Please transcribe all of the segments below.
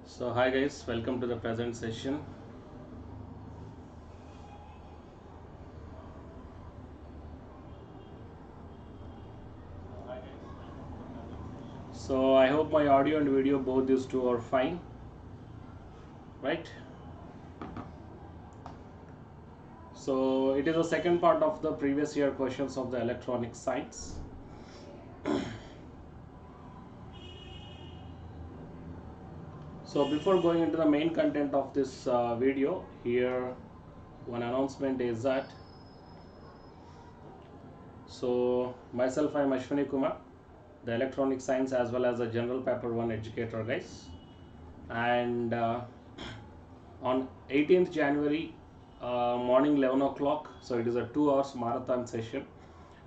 So hi guys, welcome to the present session. So I hope my audio and video, both these two, are fine, right? So it is the second part of the previous year questions of the electronic science. So before going into the main content of this video, here one announcement is that, so myself, I am Aswini Kumar, the electronic science as well as a general paper 1 educator, guys. And on 18th January morning 11 o'clock, so it is a 2 hours marathon session.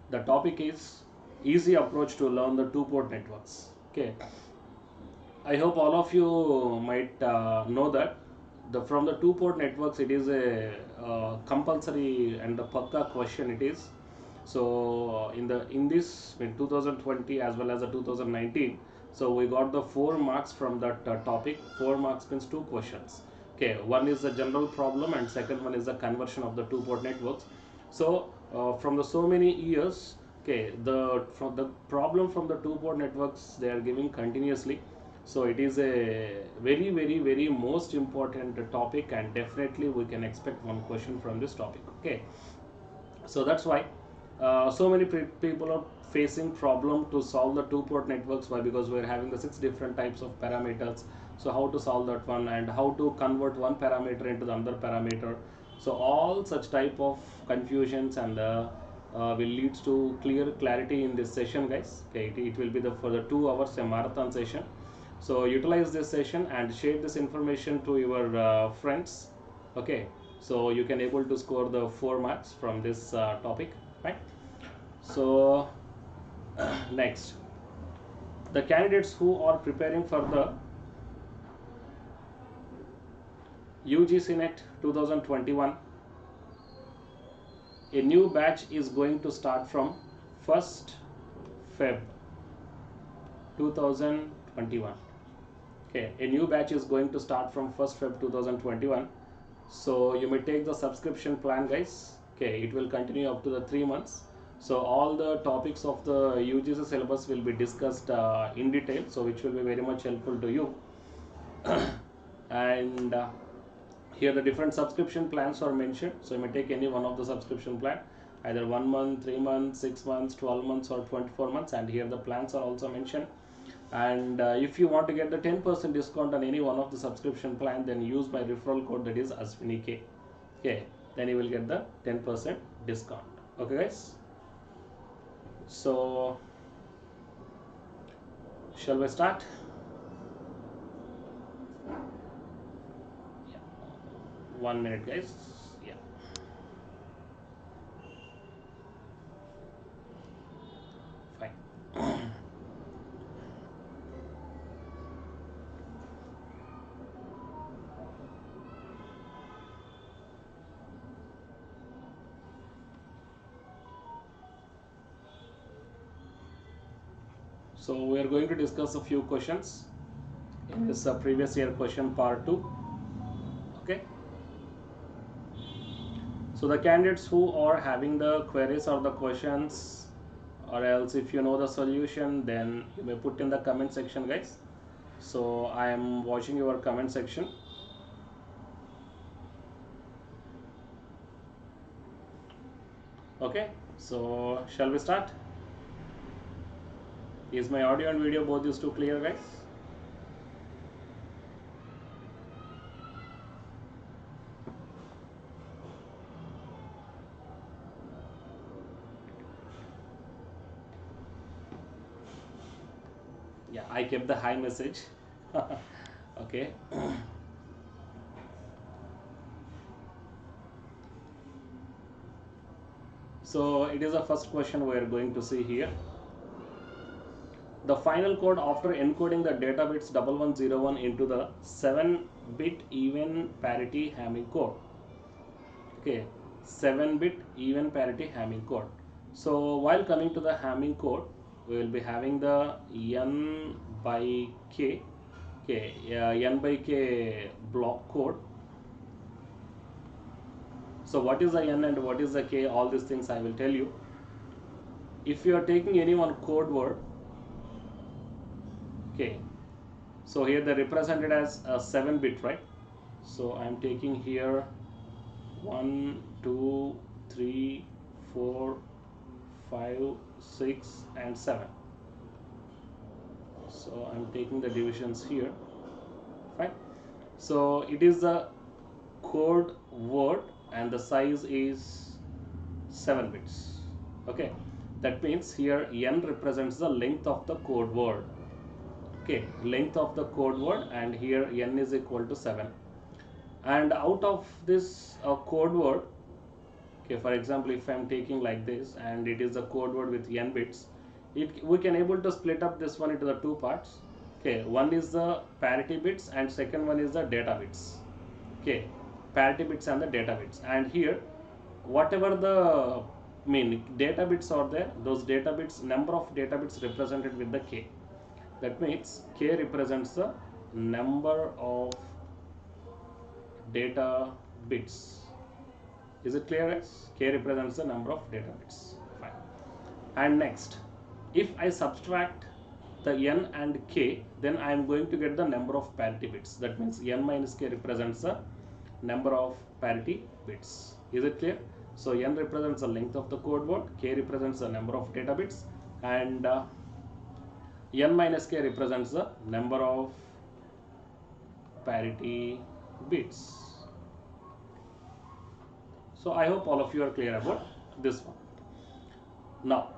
The topic is easy approach to learn the two-port networks. Okay, I hope all of you might know that from the two-port networks, it is a compulsory and a pakka question it is. So in this in 2020 as well as the 2019, so we got the 4 marks from that topic. 4 marks means 2 questions. Okay, one is the general problem and second one is the conversion of the two-port networks. So from the so many years, okay, from the problem from the two-port networks they are giving continuously. So it is a very most important topic, and definitely we can expect one question from this topic. Okay, so that's why so many people are facing problem to solve the two-port networks. Why? Because we're having the 6 different types of parameters. So how to solve that one, and how to convert one parameter into the other parameter. So all such type of confusions and will lead to clarity in this session, guys. Okay, it will be for the 2 hours a marathon session. So utilize this session and share this information to your friends. Okay, so you can able to score the 4 marks from this topic, right? So next, the candidates who are preparing for the UGC NET 2021, a new batch is going to start from 1st Feb 2021. Okay, a new batch is going to start from 1st Feb 2021. So you may take the subscription plan, guys. Okay, it will continue up to the 3 months. So all the topics of the UGC syllabus will be discussed in detail, so which will be very much helpful to you. And here the different subscription plans are mentioned. So you may take any one of the subscription plan, either 1 month, 3 months, 6 months, 12 months or 24 months, and here the plans are also mentioned. And if you want to get the 10% discount on any one of the subscription plan, then use my referral code, that is ASWINIK. Okay, then you will get the 10% discount. Okay guys, so shall we start? Yeah. 1 minute, guys. Yeah, fine. So we are going to discuss a few questions in this previous year question part 2. Okay, so the candidates who are having the queries or the questions, or else if you know the solution, then you may put in the comment section, guys. So I am watching your comment section. Okay, so shall we start? Is my audio and video both these two clear, guys? Yeah, I kept the hi message. Okay. So it is the first question we are going to see here. The final code after encoding the data bits 1101 into the 7-bit even parity Hamming code. Okay, 7-bit even parity Hamming code. So while coming to the Hamming code, we will be having the n by k. Okay, n by k block code. So what is the n and what is the k? All these things I will tell you. If you are taking any one code word, okay, so here they represented as a 7-bit, right? So I am taking here 1, 2, 3, 4, 5, 6 and 7. So I am taking the divisions here, fine. So it is the code word and the size is 7 bits. Okay, that means here n represents the length of the code word. Okay, length of the code word, and here n is equal to 7. And out of this code word, okay, for example, if I am taking like this and it is a code word with n bits, we can able to split up this one into the two parts. Okay, one is the parity bits and second one is the data bits. Okay, parity bits and the data bits, and here whatever the data bits are there, those data bits, number of data bits represented with the k. That means k represents the number of data bits. Is it clear, guys? K represents the number of data bits. Fine. And next, if I subtract the n and k, then I am going to get the number of parity bits. That means n minus k represents the number of parity bits. Is it clear? So n represents the length of the code word, k represents the number of data bits, and n minus k represents the number of parity bits. So I hope all of you are clear about this one. Now,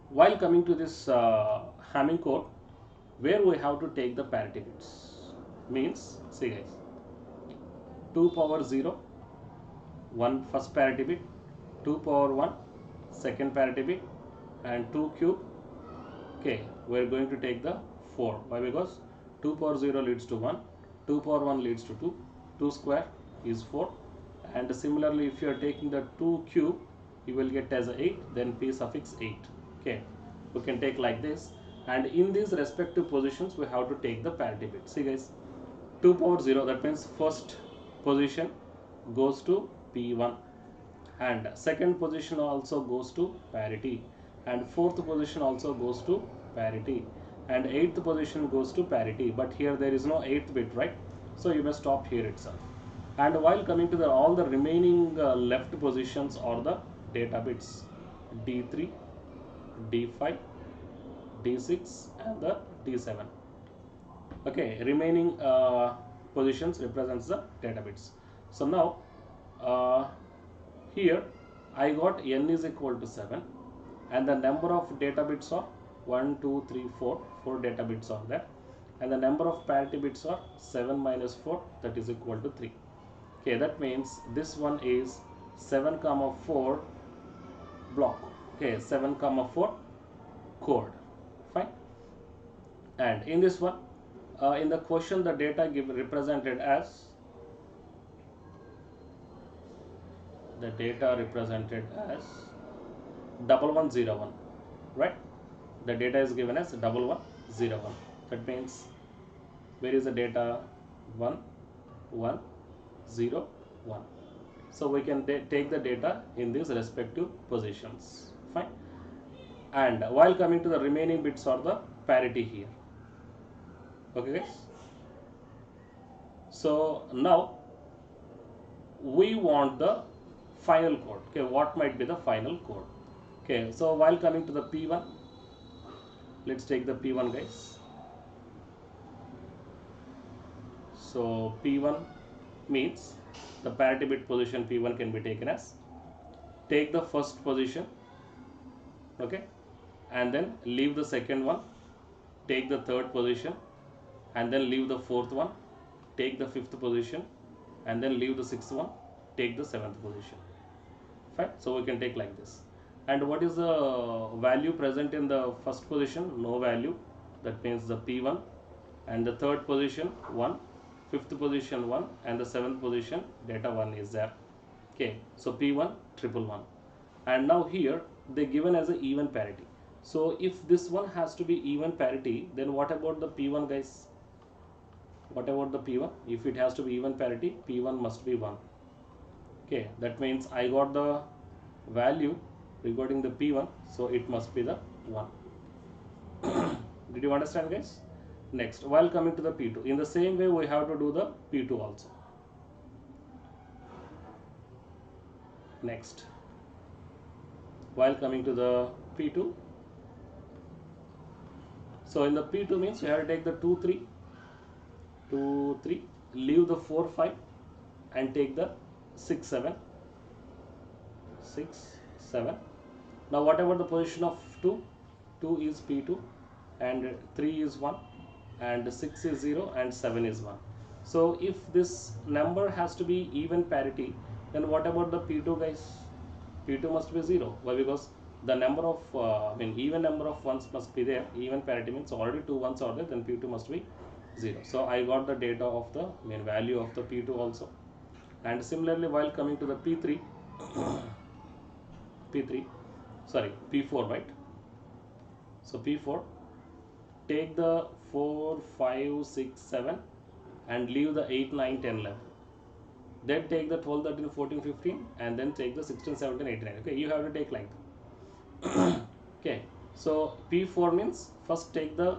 while coming to this Hamming code, where we have to take the parity bits, means, see guys, 2 power 0, 1 first parity bit, 2 power 1 second parity bit, and 2 cube. Okay, we are going to take the 4. Why? Because 2 power 0 leads to 1, 2 power 1 leads to 2, 2 square is 4, and similarly if you are taking the 2 cube, you will get as 8, then p suffix 8. Okay, we can take like this, and in these respective positions we have to take the parity bit. See guys, 2 power 0, that means first position goes to p1, and second position also goes to parity, and fourth position also goes to parity, and eighth position goes to parity, but here there is no 8th bit, right? So you may stop here itself. And while coming to all the remaining left positions are the data bits, D3, D5, D6 and the D7. Okay, remaining positions represents the data bits. So now here I got n is equal to 7, and the number of data bits are 1, 2, 3, 4. 4 data bits are there, and the number of parity bits are 7 minus 4, that is equal to 3. Okay, that means this one is 7, 4 block. Okay, 7, 4 code. Fine. And in this one, in the question, the data represented as 1101, right? The data is given as 1101. That means where is the data? 1, 1, 0, 1. So we can take the data in these respective positions. Fine. And while coming to the remaining bits are the parity here. Okay guys. So now we want the final code. Okay, what might be the final code? Okay, so while coming to the P1, let's take the P1 guys. So P1 means the parity bit position P1 can be taken as, take the first position, okay, and then leave the second one, take the third position, and then leave the fourth one, take the fifth position, and then leave the sixth one, take the seventh position. Fine. So we can take like this. And what is the value present in the first position? No value. That means the P1. And the third position 1, fifth position 1, and the seventh position data 1 is there. Okay, so P1 111. And now here they given as an even parity. So if this one has to be even parity, then what about the P1 guys? What about the P1? If it has to be even parity, P1 must be 1. Okay, that means I got the value regarding the P1, so it must be the 1. Did you understand guys? Next, while coming to the P2, in the same way we have to do the P2 also. Next, while coming to the P2, so in the P2 means you have to take the 2 3, leave the 4 5 and take the 6 7. Now what about the position of 2? 2 is P2 and 3 is 1 and 6 is 0 and 7 is 1. So if this number has to be even parity, then what about the P2 guys? P2 must be 0. Why? Because the number of even number of ones must be there. Even parity means already 2 ones are there, then P2 must be 0. So I got the data of the value of the P2 also. And similarly, while coming to the P3 P4, right? So P4, take the 4 5 6 7 and leave the 8 9 10 11. Then take the 12 13 14 15 and then take the 16 17 18 19. Okay, you have to take like that. Okay, so P4 means first take the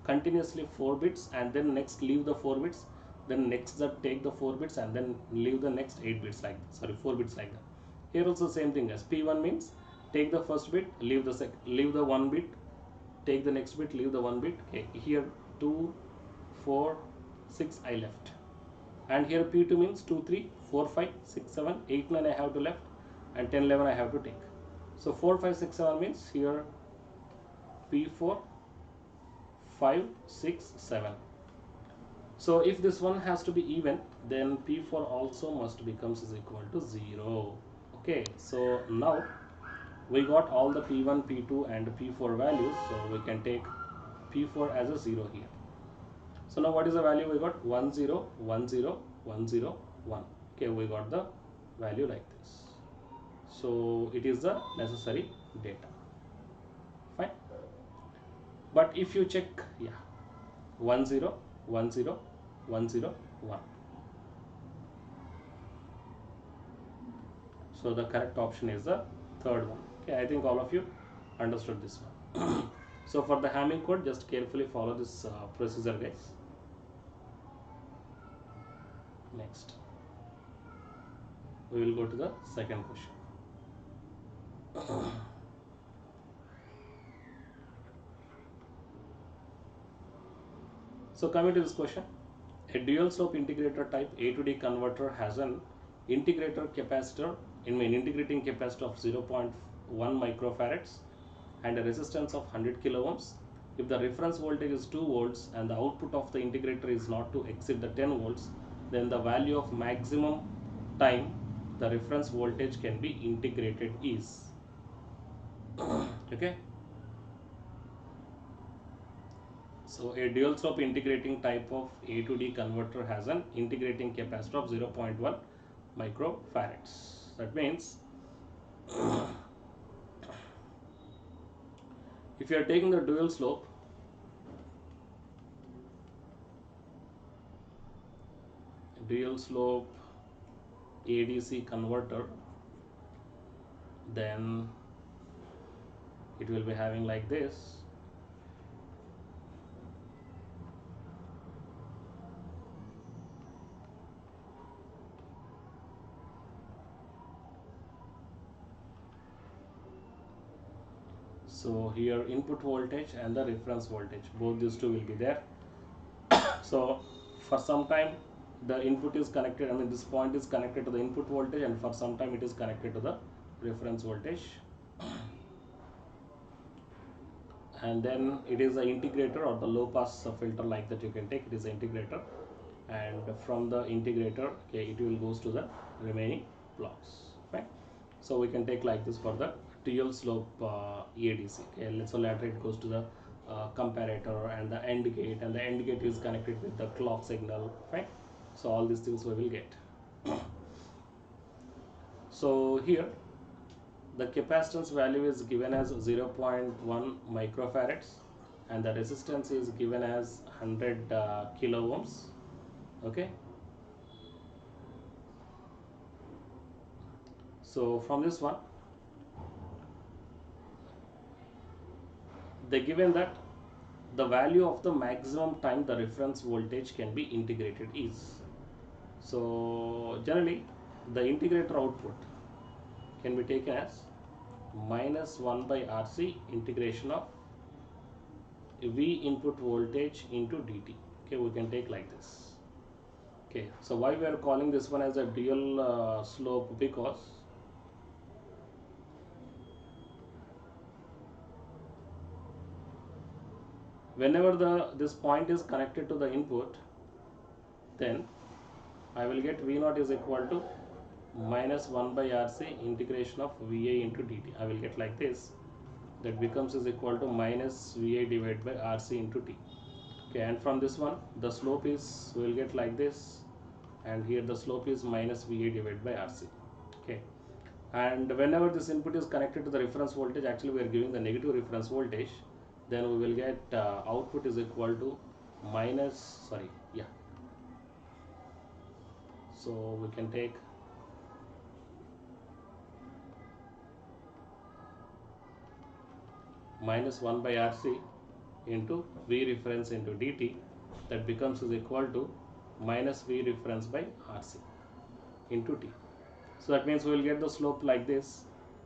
continuously 4 bits and then next leave the 4 bits, then next that take the 4 bits and then leave the next 8 bits like that. Sorry, 4 bits like that. Here also same thing as P1 means take the first bit, leave the 1 bit, take the next bit, leave the 1 bit. Okay, here 2 4 6 I left, and here P2 means 2 3 4 5 6 7 8 9 I have to left and 10 11 I have to take. So 4 5 6 7 means here P4 5 6 7. So if this one has to be even, then P4 also must becomes is equal to 0. Okay, so now we got all the P1 P2 and P4 values, so we can take P4 as a 0 here. So now what is the value we got? 1 0 1 0 1 0 1. Okay, we got the value like this. So it is the necessary data. Fine. But if you check, 1 0 1 0 1 0 1. So the correct option is the third one. Okay, I think all of you understood this one. So for the Hamming code, just carefully follow this procedure guys. Next, we will go to the second question. So coming to this question, a dual slope integrator type A to D converter has an integrating capacitor of 0.1 microfarads and a resistance of 100 kilo ohms. If the reference voltage is 2 volts and the output of the integrator is not to exceed the 10 volts, then the value of maximum time the reference voltage can be integrated is. Okay. So a dual slope integrating type of A to D converter has an integrating capacitor of 0.1 microfarads. That means if you are taking the dual slope, ADC converter, then it will be having like this. So here input voltage and the reference voltage, both these two will be there. So for some time the input is connected, this point is connected to the input voltage, and for some time it is connected to the reference voltage. And then it is the integrator or the low pass filter like that you can take. It is the integrator, and from the integrator, okay, it will goes to the remaining blocks. Right? So we can take like this for the dual slope ADC. Okay, so later it goes to the comparator and the AND gate, and the AND gate is connected with the clock signal. Right? So all these things we will get. So here the capacitance value is given as 0.1 microfarads and the resistance is given as 100 kilo ohms. Okay, so from this one they given that the value of the maximum time the reference voltage can be integrated is. So generally the integrator output can be taken as minus 1 by RC integration of V input voltage into dt. Okay, we can take like this. Okay, so why we are calling this one as a dual slope? Because whenever this point is connected to the input, then I will get V0 is equal to minus 1 by RC integration of VA into dt. I will get like this. That becomes is equal to minus VA divided by RC into t. Okay, and from this one the slope is, we will get like this, and here the slope is minus VA divided by RC. Okay, and whenever this input is connected to the reference voltage, actually we are giving the negative reference voltage, then we will get output is equal to so we can take minus 1 by RC into V reference into dt. That becomes is equal to minus V reference by RC into t. So that means we will get the slope like this.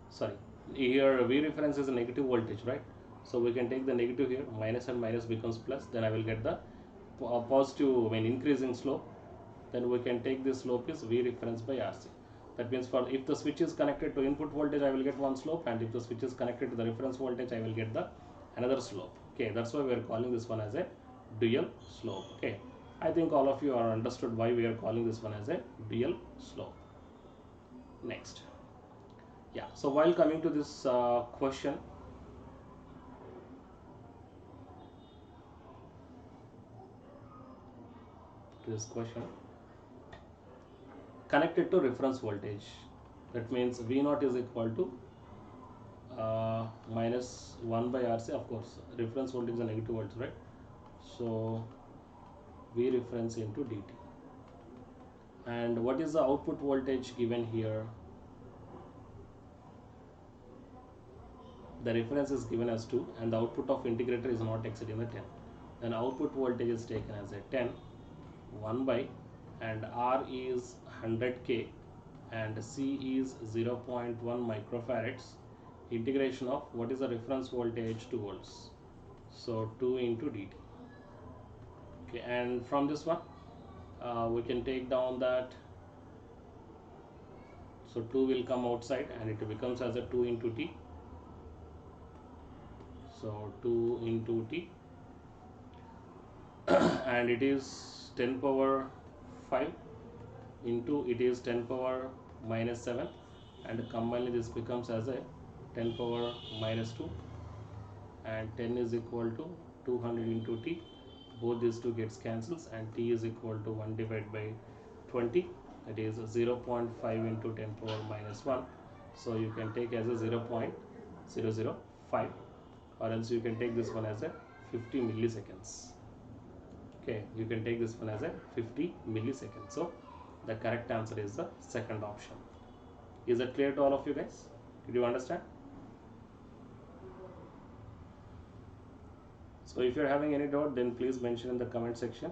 Sorry, here V reference is a negative voltage, right? So we can take the negative here, minus and minus becomes plus, then I will get the positive when increasing slope. Then we can take this slope is V reference by RC. That means for if the switch is connected to input voltage, I will get one slope, and if the switch is connected to the reference voltage, I will get the another slope. Okay, that's why we are calling this one as a dual slope. Okay, I think all of you are understood why we are calling this one as a dual slope. Next, yeah, so while coming to this question, connected to reference voltage, that means V0 is equal to minus 1 by RC. Of course reference voltage is a negative voltage, right? So V reference into dt. And what is the output voltage given here? The reference is given as 2 and the output of integrator is not exceeding the 10. Then output voltage is taken as a 10, 1 by, and R is 100k and C is 0.1 microfarads. Integration of what is the reference voltage? 2 volts. So 2 into dt. Okay, and from this one we can take down that. So 2 will come outside and it becomes as a 2 into t. So 2 into t and it is 10 power 5 into it is 10 power minus 7, and combined this becomes as a 10 power minus 2, and 10 is equal to 200 into t. Both these two gets cancels and t is equal to 1 divided by 20. It is 0.5 into 10 power minus 1. So you can take as a 0.005, or else you can take this one as a 50 milliseconds. Okay, you can take this one as a 50 milliseconds. So the correct answer is the second option. Is that clear to all of you guys? Did you understand? So if you are having any doubt, then please mention in the comment section.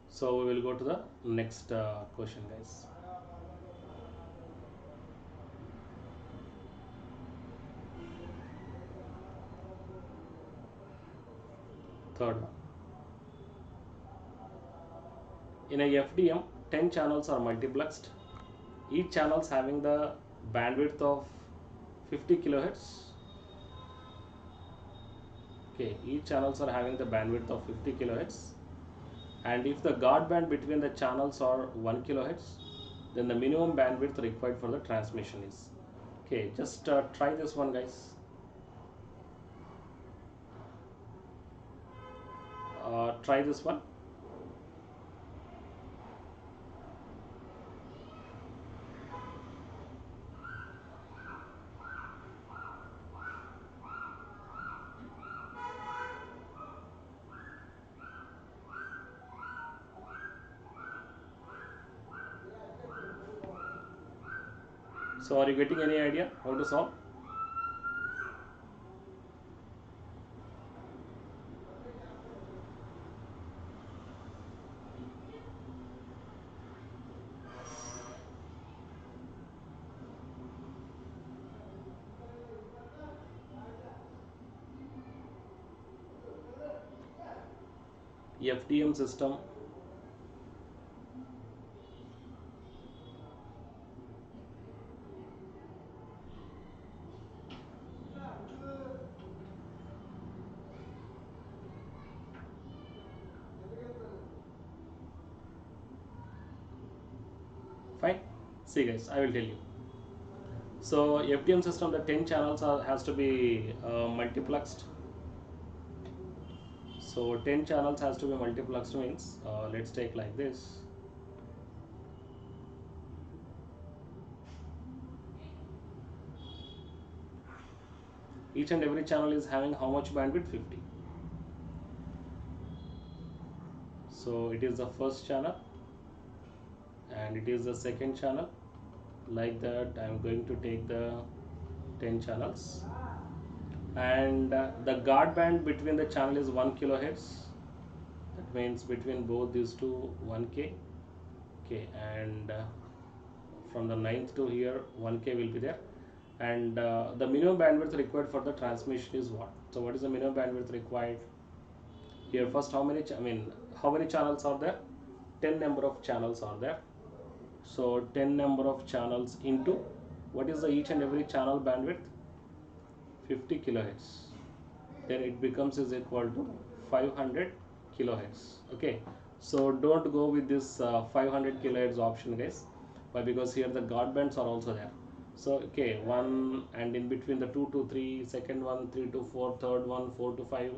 So we will go to the next question, guys. Third one. In a FDM, 10 channels are multiplexed. Each channel is having the bandwidth of 50 kilohertz. Okay, each channels are having the bandwidth of 50 kilohertz. And if the guard band between the channels are 1 kilohertz, then the minimum bandwidth required for the transmission is. Okay, just try this one, guys. try this one. So are you getting any idea how to solve? FDM system. Fine. See guys, I will tell you. So FDM system, the 10 channels has to be multiplexed. So 10 channels has to be multiplexed means let's take like this. Each and every channel is having how much bandwidth? 50. So it is the first channel and it is the second channel. Like that, I am going to take the 10 channels, and the guard band between the channel is 1 kilohertz. That means between both these two 1k. Okay, and from the 9th to here 1k will be there, and the minimum bandwidth required for the transmission is what? So what is the minimum bandwidth required here? First, how many how many channels are there? 10 number of channels are there. So 10 number of channels into what is the each and every channel bandwidth? 50 kilohertz. Then it becomes is equal to 500 kilohertz. Okay, so don't go with this 500 kilohertz option guys. Why? Because here the guard bands are also there. So okay, one, and in between the 2 to 3, second one 3 to 4, third one 4 to 5,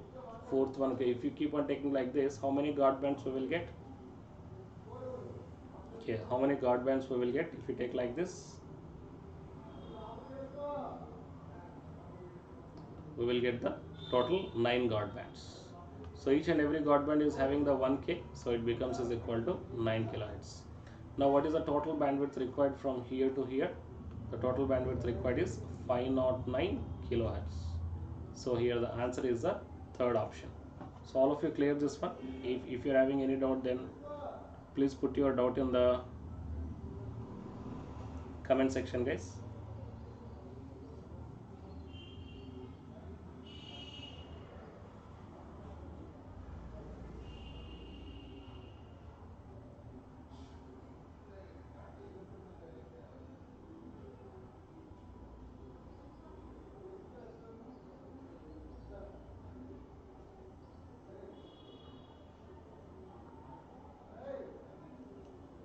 fourth one. Okay, if you keep on taking like this, how many guard bands we will get? Okay, how many guard bands we will get if you take like this? We will get the total 9 guard bands. So each and every guard band is having the 1k, so it becomes is equal to 9 kilohertz. Now what is the total bandwidth required from here to here? The total bandwidth required is 509 kilohertz. So here the answer is the third option. So all of you clear this one? If you're having any doubt, then please put your doubt in the comment section guys.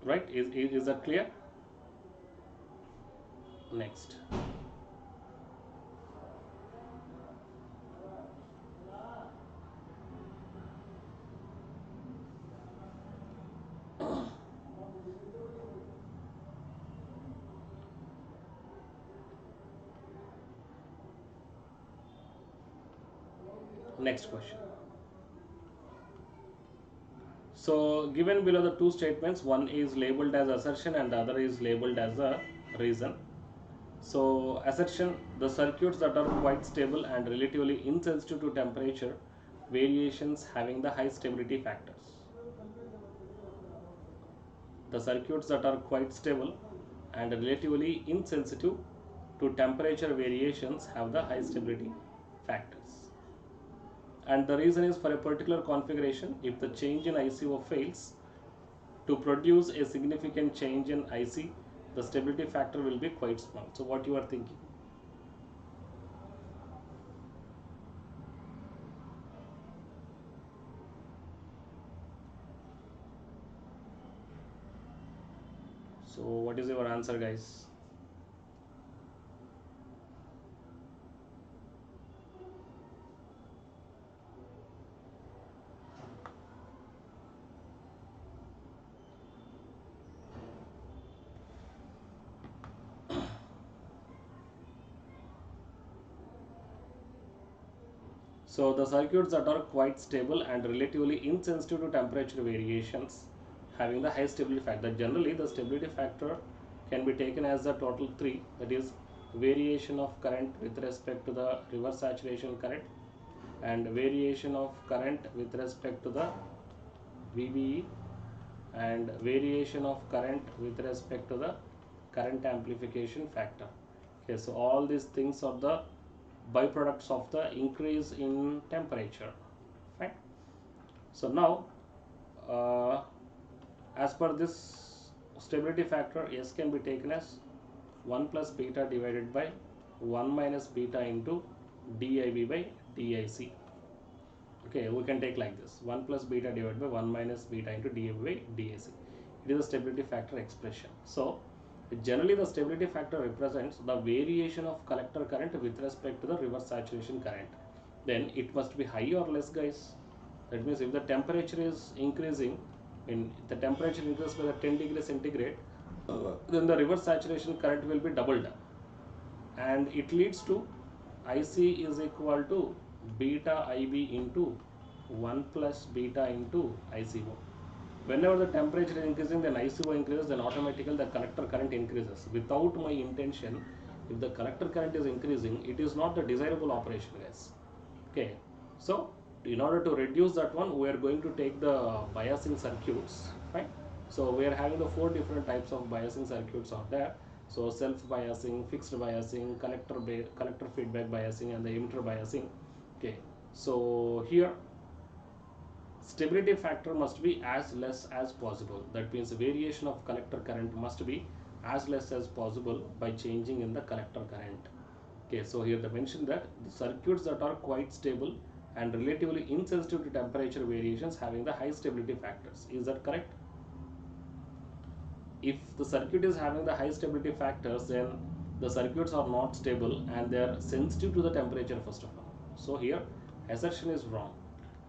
Right, is that clear? Next, next question. So given below the two statements, one is labeled as assertion and the other is labeled as a reason. So assertion, the circuits that are quite stable and relatively insensitive to temperature variations having the high stability factors. The circuits that are quite stable and relatively insensitive to temperature variations have the high stability factors. And the reason is, for a particular configuration, if the change in ICO fails to produce a significant change in IC, the stability factor will be quite small. So what you are thinking? So what is your answer guys? So the circuits that are quite stable and relatively insensitive to temperature variations having the high stability factor. Generally, the stability factor can be taken as the total 3, that is variation of current with respect to the reverse saturation current and variation of current with respect to the VBE and variation of current with respect to the current amplification factor. Okay, so all these things are the byproducts of the increase in temperature. Fine. So now as per this stability factor, S can be taken as 1 plus beta divided by 1 minus beta into dIV by DIC. Okay, we can take like this, 1 plus beta divided by 1 minus beta into dIV by DIC. It is a stability factor expression. So generally the stability factor represents the variation of collector current with respect to the reverse saturation current. Then it must be high or less, guys. That means if the temperature is increasing, when the temperature increases by the 10 degrees centigrade, then the reverse saturation current will be doubled, and it leads to IC is equal to beta IB into 1 plus beta into ICO. Whenever the temperature is increasing, then ICO increases, then automatically the collector current increases. Without my intention, if the collector current is increasing, it is not the desirable operation, guys. Okay, so in order to reduce that one, we are going to take the biasing circuits. Fine. So we are having the 4 different types of biasing circuits out there. So self biasing, fixed biasing, collector feedback biasing, and the emitter biasing. Okay, so here stability factor must be as less as possible. That means the variation of collector current must be as less as possible by changing in the collector current. Okay, so here they mentioned that the circuits that are quite stable and relatively insensitive to temperature variations having the high stability factors. Is that correct? If the circuit is having the high stability factors, then the circuits are not stable and they are sensitive to the temperature first of all. So here assertion is wrong.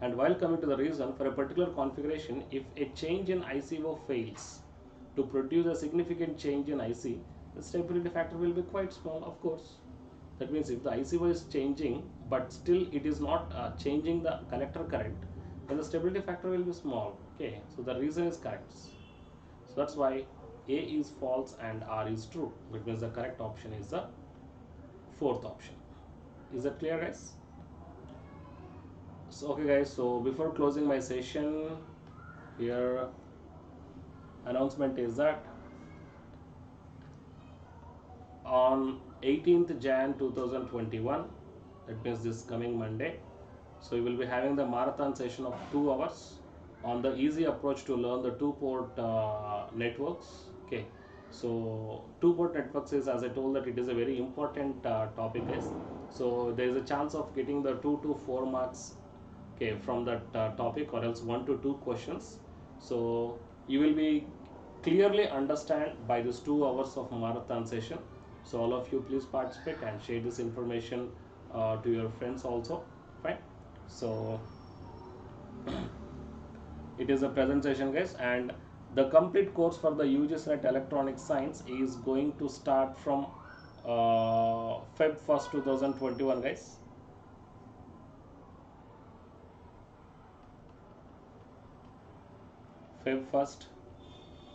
And while coming to the reason, for a particular configuration, if a change in ICO fails to produce a significant change in IC, the stability factor will be quite small, of course. That means if the ICO is changing but still it is not changing the collector current, then the stability factor will be small. Okay, so the reason is correct. So that's why A is false and R is true. That means the correct option is the 4th option. Is that clear, guys? So okay guys, so before closing my session, here announcement is that on 18th Jan 2021, that means this coming Monday, so we will be having the marathon session of 2 hours on the easy approach to learn the 2-port networks. Okay, so 2-port networks is, as I told, that it is a very important topic, guys. So there is a chance of getting the 2 to 4 marks, okay, from that topic, or else 1 to 2 questions. So you will be clearly understand by this 2 hours of marathon session. So all of you please participate and share this information to your friends also. Fine. So it is a presentation, guys, and the complete course for the UGC NET Electronic Science is going to start from Feb 1st 2021, guys. Feb 1st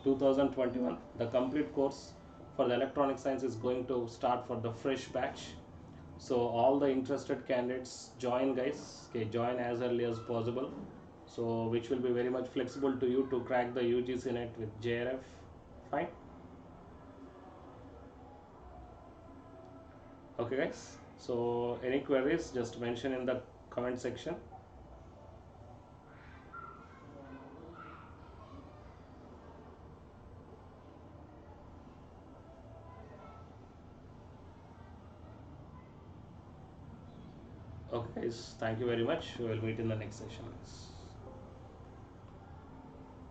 2021, the complete course for the electronic science is going to start for the fresh batch. So all the interested candidates join, guys. Okay, join as early as possible, so which will be very much flexible to you to crack the UGC NET with JRF. Fine. Okay guys, so any queries, just mention in the comment section. Okay guys, thank you very much. We will meet in the next session, guys.